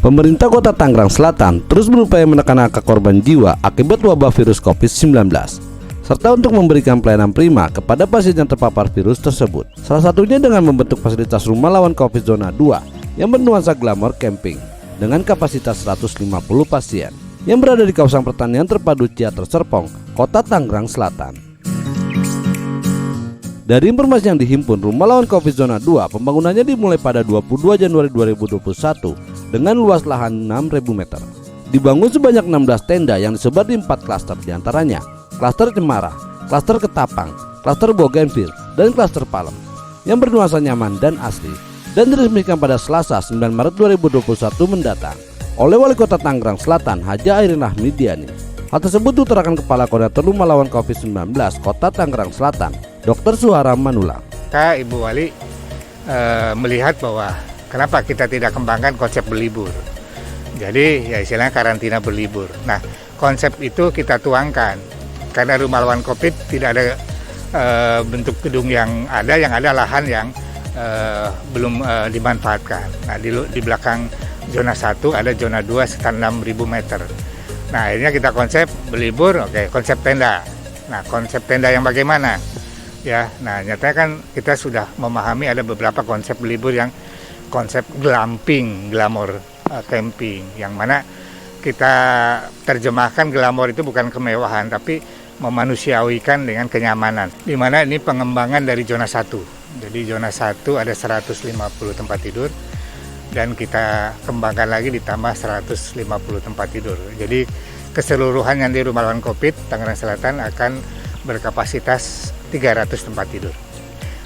Pemerintah Kota Tangerang Selatan terus berupaya menekan angka korban jiwa akibat wabah virus COVID-19, serta untuk memberikan pelayanan prima kepada pasien yang terpapar virus tersebut. Salah satunya dengan membentuk fasilitas rumah lawan COVID Zona 2 yang bernuansa glamor camping dengan kapasitas 150 pasien yang berada di kawasan pertanian terpadu Ciater Serpong, Kota Tangerang Selatan. Dari informasi yang dihimpun, rumah lawan COVID Zona 2 pembangunannya dimulai pada 22 Januari 2021 dengan luas lahan 6.000 meter. Dibangun sebanyak 16 tenda yang disebar di 4 klaster, diantaranya klaster Cemara, klaster Ketapang, klaster Bougainville, dan klaster Palem yang bernuansa nyaman dan asli, dan diresmikan pada Selasa 9 Maret 2021 mendatang oleh Wali Kota Tangerang Selatan Haja Airin Ahmidiani. Hal tersebut diutarakan Kepala Koordinator Rumah Lawan COVID-19 Kota Tangerang Selatan, Dr. Suhara Manulang. Ibu Wali melihat bahwa kenapa kita tidak kembangkan konsep berlibur. Jadi ya istilahnya karantina berlibur. Nah, konsep itu kita tuangkan karena rumah lawan COVID tidak ada bentuk gedung yang ada lahan yang belum dimanfaatkan. Nah, di belakang zona 1 ada zona 2 sekitar 6.000 meter. Nah, akhirnya kita konsep berlibur, konsep tenda. Nah, konsep tenda yang bagaimana? Ya, nah nyatanya kan kita sudah memahami ada beberapa konsep berlibur yang konsep glamping, glamor camping, yang mana kita terjemahkan glamor itu bukan kemewahan tapi memanusiawikan dengan kenyamanan. Di mana ini pengembangan dari zona 1. Jadi zona 1 ada 150 tempat tidur dan kita kembangkan lagi ditambah 150 tempat tidur. Jadi keseluruhan yang di rumah lawan COVID Tangerang Selatan akan berkapasitas 300 tempat tidur.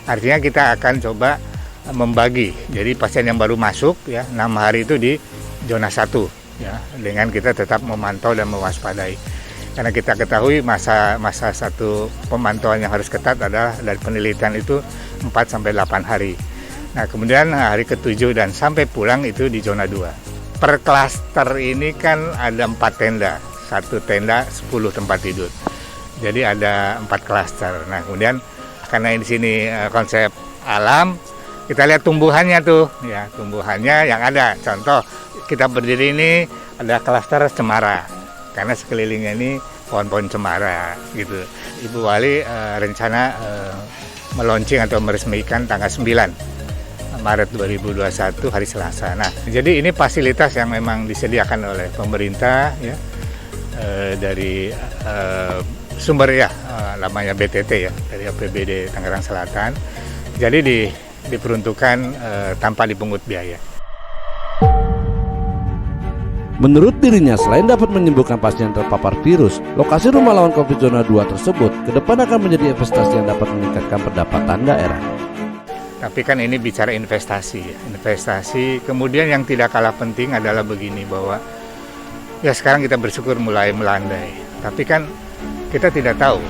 Artinya kita akan coba membagi. Jadi pasien yang baru masuk ya 6 hari itu di zona 1 ya, dengan kita tetap memantau dan mewaspadai. Karena kita ketahui masa satu pemantauan yang harus ketat adalah dari penelitian itu 4 sampai 8 hari. Nah, kemudian hari ke-7 dan sampai pulang itu di zona 2. Per klaster ini kan ada 4 tenda. Satu tenda 10 tempat tidur. Jadi ada 4 klaster. Nah, kemudian karena di sini konsep alam, kita lihat tumbuhannya tuh, ya tumbuhannya yang ada. Contoh kita berdiri ini ada klaster cemara, karena sekelilingnya ini pohon-pohon cemara, gitu. Ibu Wali rencana meluncing atau meresmikan tanggal 9 Maret 2021 hari Selasa. Nah, jadi ini fasilitas yang memang disediakan oleh pemerintah, ya dari sumber ya namanya BTT ya, dari APBD Tangerang Selatan. Jadi diperuntukkan tanpa dipungut biaya. Menurut dirinya, selain dapat menyembuhkan pasien terpapar virus, lokasi rumah lawan COVID Zona 2 tersebut ke depan akan menjadi investasi yang dapat meningkatkan pendapatan daerah. Tapi kan ini bicara investasi. Kemudian yang tidak kalah penting adalah begini, bahwa ya sekarang kita bersyukur mulai melandai. Tapi kan kita tidak tahu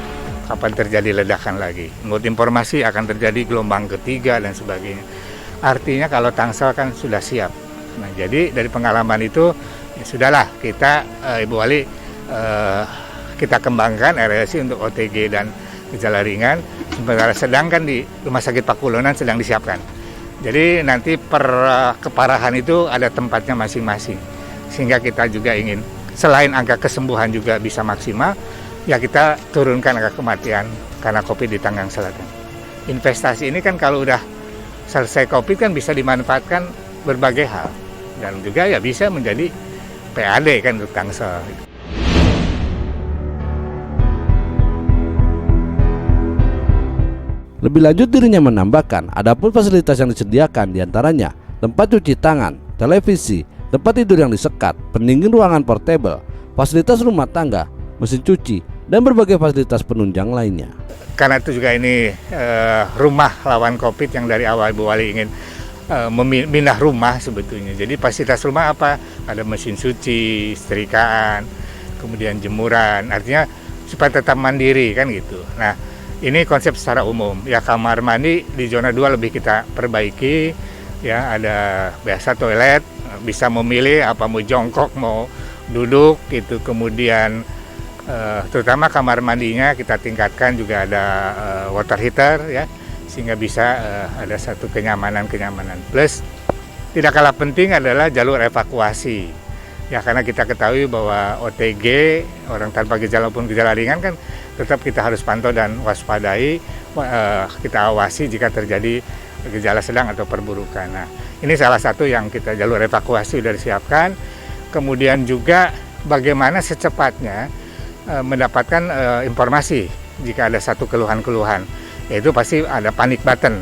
kapan terjadi ledakan lagi. Menurut informasi akan terjadi gelombang ketiga dan sebagainya. Artinya kalau Tangsel kan sudah siap. Nah, jadi dari pengalaman itu ya sudahlah kita Ibu Wali kita kembangkan RSI untuk OTG dan gejala ringan. Sedangkan di Rumah Sakit Pakulonan sedang disiapkan. Jadi nanti per keparahan itu ada tempatnya masing-masing. Sehingga kita juga ingin selain angka kesembuhan juga bisa maksimal, ya kita turunkan angka kematian karena COVID di Tangerang Selatan. Investasi ini kan kalau udah selesai COVID kan bisa dimanfaatkan berbagai hal. Dan juga ya bisa menjadi PAD kan untuk Tangsel. Lebih lanjut dirinya menambahkan, adapun fasilitas yang disediakan diantaranya tempat cuci tangan, televisi, tempat tidur yang disekat, pendingin ruangan portable, fasilitas rumah tangga, mesin cuci, dan berbagai fasilitas penunjang lainnya. Karena itu juga ini rumah lawan COVID yang dari awal Ibu Wali ingin memindah rumah sebetulnya. Jadi fasilitas rumah apa? Ada mesin cuci, setrikaan, kemudian jemuran. Artinya supaya tetap mandiri kan gitu. Nah, ini konsep secara umum. Ya kamar mandi di zona 2 lebih kita perbaiki. Ya ada biasa toilet, bisa memilih apa mau jongkok, mau duduk gitu. Kemudian terutama kamar mandinya kita tingkatkan, juga ada water heater ya, sehingga bisa ada satu kenyamanan plus tidak kalah penting adalah jalur evakuasi. Ya, karena kita ketahui bahwa OTG, orang tanpa gejala maupun gejala ringan kan tetap kita harus pantau dan waspadai, kita awasi jika terjadi gejala sedang atau perburukan. Nah, ini salah satu yang kita jalur evakuasi sudah disiapkan. Kemudian juga bagaimana secepatnya mendapatkan informasi jika ada satu keluhan-keluhan, yaitu pasti ada panic button.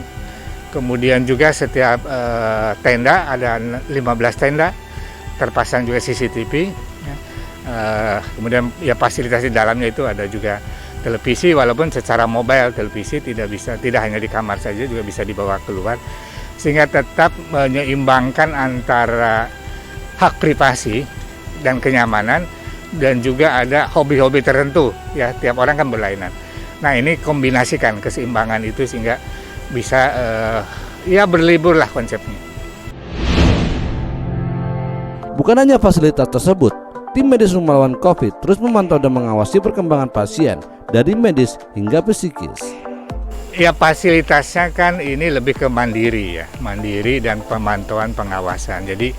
Kemudian juga setiap tenda, ada 15 tenda, terpasang juga CCTV. Kemudian ya fasilitas di dalamnya itu ada juga televisi, walaupun secara mobile televisi tidak hanya di kamar saja, juga bisa dibawa keluar, sehingga tetap menyeimbangkan antara hak privasi dan kenyamanan, dan juga ada hobi-hobi tertentu, ya tiap orang kan berlainan. Nah, ini kombinasikan keseimbangan itu sehingga bisa ya berlibur lah konsepnya. Bukan hanya fasilitas tersebut, tim medis Rumah Lawan COVID terus memantau dan mengawasi perkembangan pasien dari medis hingga psikis. Ya, fasilitasnya kan ini lebih ke mandiri ya, mandiri dan pemantauan pengawasan. Jadi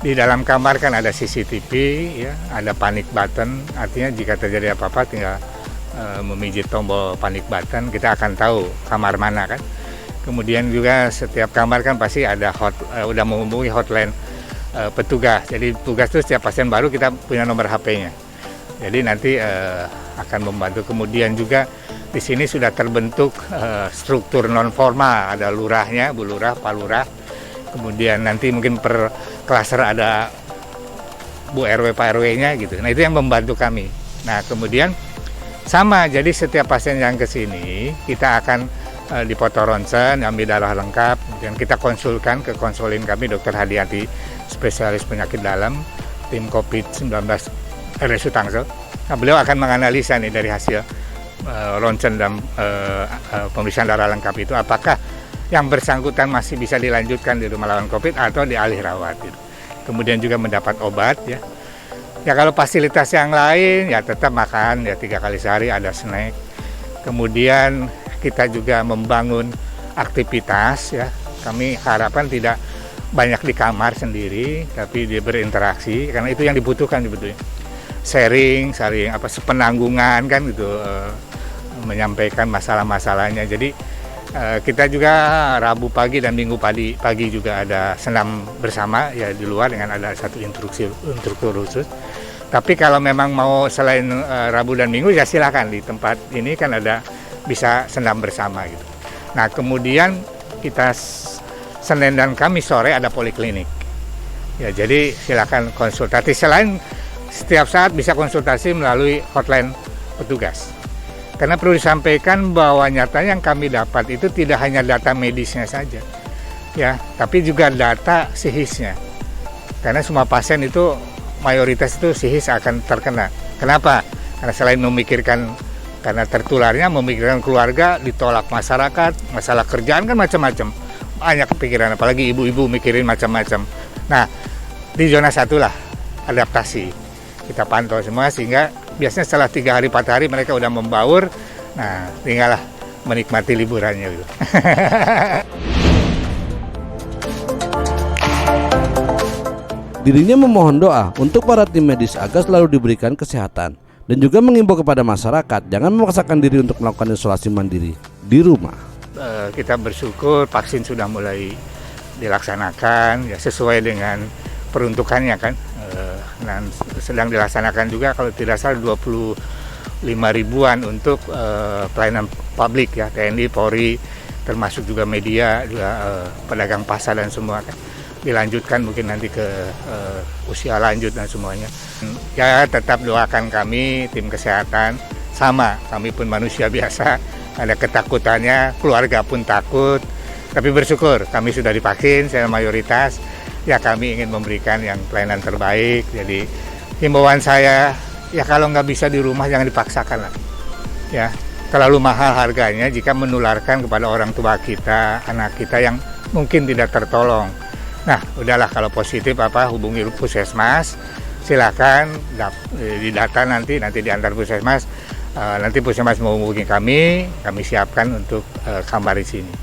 di dalam kamar kan ada CCTV, ya, ada panic button, artinya jika terjadi apa-apa tinggal memijit tombol panic button, kita akan tahu kamar mana kan. Kemudian juga setiap kamar kan pasti ada udah menghubungi hotline petugas. Jadi tugas itu setiap pasien baru kita punya nomor HP-nya. Jadi nanti akan membantu. Kemudian juga di sini sudah terbentuk struktur non formal, ada lurahnya, Bu Lurah, Pak Lurah. Kemudian nanti mungkin per klaster ada Bu RW, Pak RW-nya gitu. Nah, itu yang membantu kami. Nah, kemudian sama, jadi setiap pasien yang ke sini kita akan dipoto ronsen, ambil darah lengkap, dan kita konsulkan ke konsulin kami Dr. Hadiati, spesialis penyakit dalam, tim COVID-19 RSU Tangsel. Nah, beliau akan menganalisa nih dari hasil ronsen dan pemeriksaan darah lengkap itu, apakah yang bersangkutan masih bisa dilanjutkan di Rumah Lawan COVID atau dialih rawat. Gitu. Kemudian juga mendapat obat ya. Ya, kalau fasilitas yang lain ya tetap makan ya 3 kali sehari, ada snack. Kemudian kita juga membangun aktivitas ya. Kami harapkan tidak banyak di kamar sendiri, tapi dia berinteraksi karena itu yang dibutuhkan sebetulnya. Sharing sepenanggungan kan gitu, menyampaikan masalah-masalahnya. Jadi kita juga Rabu pagi dan Minggu pagi juga ada senam bersama ya di luar dengan ada satu instruktur khusus. Tapi kalau memang mau selain Rabu dan Minggu ya silakan, di tempat ini kan ada bisa senam bersama gitu. Nah, kemudian kita Senin dan Kamis sore ada poliklinik. Ya, jadi silakan konsultasi. Selain setiap saat bisa konsultasi melalui hotline petugas. Karena perlu disampaikan bahwa nyatanya yang kami dapat itu tidak hanya data medisnya saja, ya, tapi juga data psikisnya. Karena semua pasien itu mayoritas itu psikis akan terkena. Kenapa? Karena selain memikirkan karena tertularnya, memikirkan keluarga, ditolak masyarakat, masalah kerjaan kan macam-macam. Banyak pikiran, apalagi ibu-ibu mikirin macam-macam. Nah, di zona 1 lah adaptasi. Kita pantau semua sehingga biasanya setelah 3 hari 4 hari mereka udah membaur. Nah, tinggallah menikmati liburannya gitu. Dirinya memohon doa untuk para tim medis agar selalu diberikan kesehatan dan juga mengimbau kepada masyarakat jangan memaksakan diri untuk melakukan isolasi mandiri di rumah. Kita bersyukur vaksin sudah mulai dilaksanakan ya sesuai dengan peruntukannya kan, dan sedang dilaksanakan juga kalau tidak salah 25 ribuan untuk pelayanan publik ya, TNI, Polri, termasuk juga media, juga pedagang pasar dan semua kan. Dilanjutkan mungkin nanti ke usia lanjut dan semuanya. Ya, tetap doakan kami tim kesehatan, sama kami pun manusia biasa, ada ketakutannya, keluarga pun takut, tapi bersyukur kami sudah divaksin secara mayoritas. Ya, kami ingin memberikan yang pelayanan terbaik. Jadi himbauan saya, ya kalau nggak bisa di rumah jangan dipaksakan lah. Ya, terlalu mahal harganya jika menularkan kepada orang tua kita, anak kita yang mungkin tidak tertolong. Nah, udahlah kalau positif hubungi puskesmas, silakan didata nanti diantar puskesmas. Nanti puskesmas mau hubungi kami siapkan untuk kamar di sini.